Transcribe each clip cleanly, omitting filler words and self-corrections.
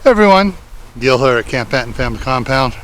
Everyone, Gil here at Camppatton Family Compound.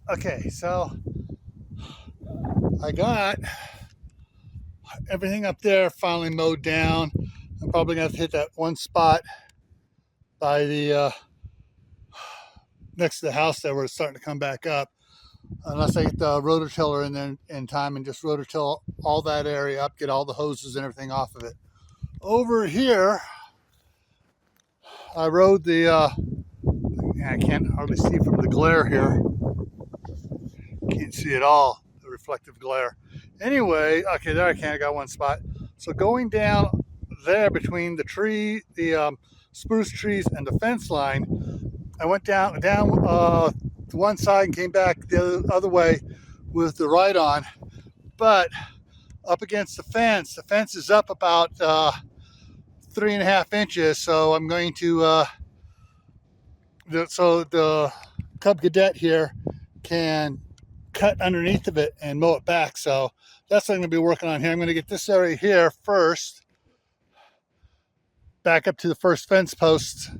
Okay, so I got everything up there finally mowed down. I'm probably going to hit that one spot by the next to the house that we're starting to come back up, unless I get the rototiller in there in time and just rototill all that area up, get all the hoses and everything off of it. Over here, I rode the, I can't hardly see from the glare here. Can't see at all, the reflective glare. Anyway, okay, there I can, I got one spot. So going down there between the tree, the spruce trees and the fence line, I went down to one side and came back the other way with the right on, but up against the fence is up about 3.5 inches. So I'm going to, so the Cub Cadet here can cut underneath of it and mow it back. So that's what I'm going to be working on here. I'm going to get this area here first, back up to the first fence post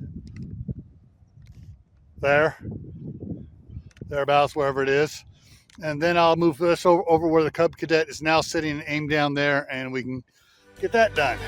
thereabouts, wherever it is. And then I'll move this over where the Cub Cadet is now sitting and aim down there, and we can get that done.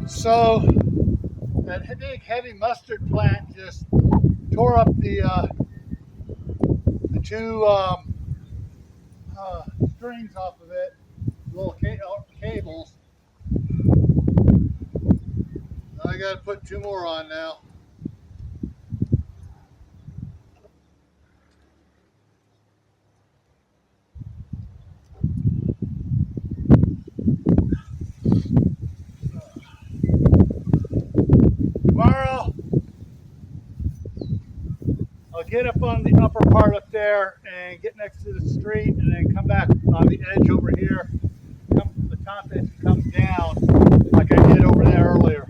So that big heavy mustard plant just tore up the two strings off of it, little cables. I got to put 2 more on now. Tomorrow, I'll get up on the upper part up there and get next to the street, and then come back on the edge over here, come from the top edge and come down like I did over there earlier.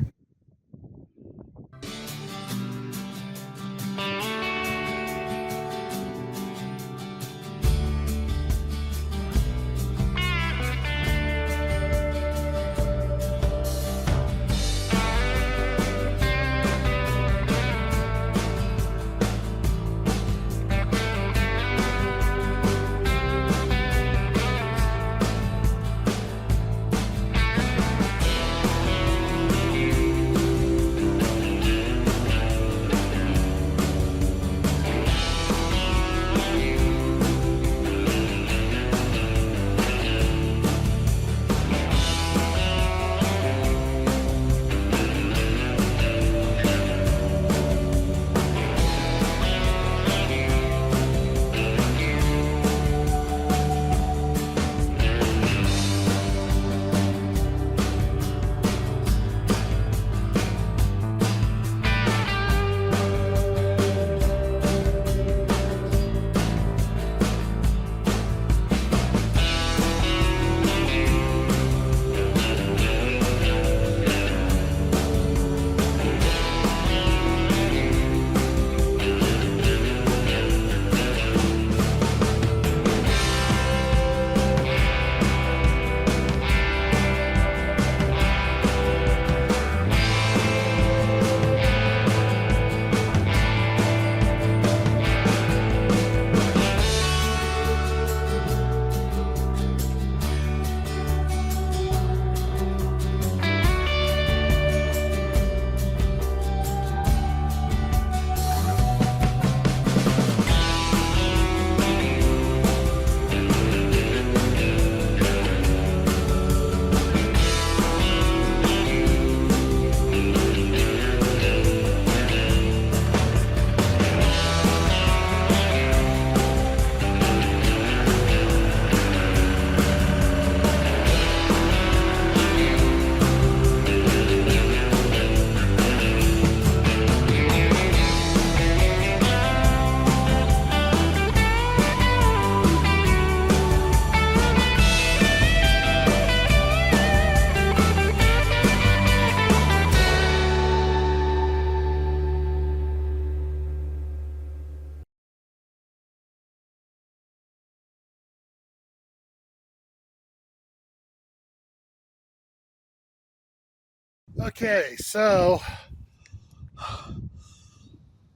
Okay, so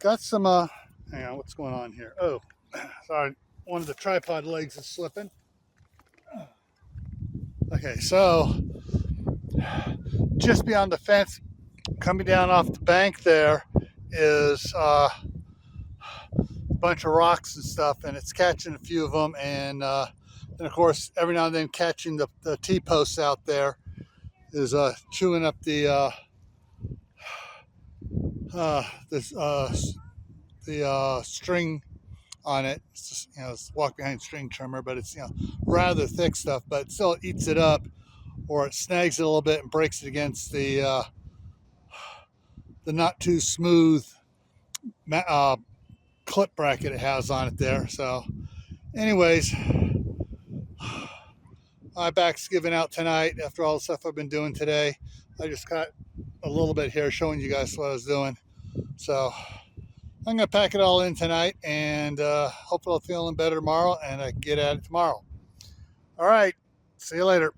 got some, hang on, what's going on here? Oh, sorry, one of the tripod legs is slipping. Okay, so just beyond the fence, coming down off the bank there is a bunch of rocks and stuff, and it's catching a few of them, and of course, every now and then catching the T-posts out there is chewing up the string on it. It's just, it's walk behind string trimmer, but it's, rather thick stuff, but still it eats it up, or it snags it a little bit and breaks it against the not too smooth clip bracket it has on it there. So anyways, my back's giving out tonight after all the stuff I've been doing today. I just got a little bit here showing you guys what I was doing. So I'm going to pack it all in tonight, and hopefully I'm feeling better tomorrow and I can get at it tomorrow. All right. See you later.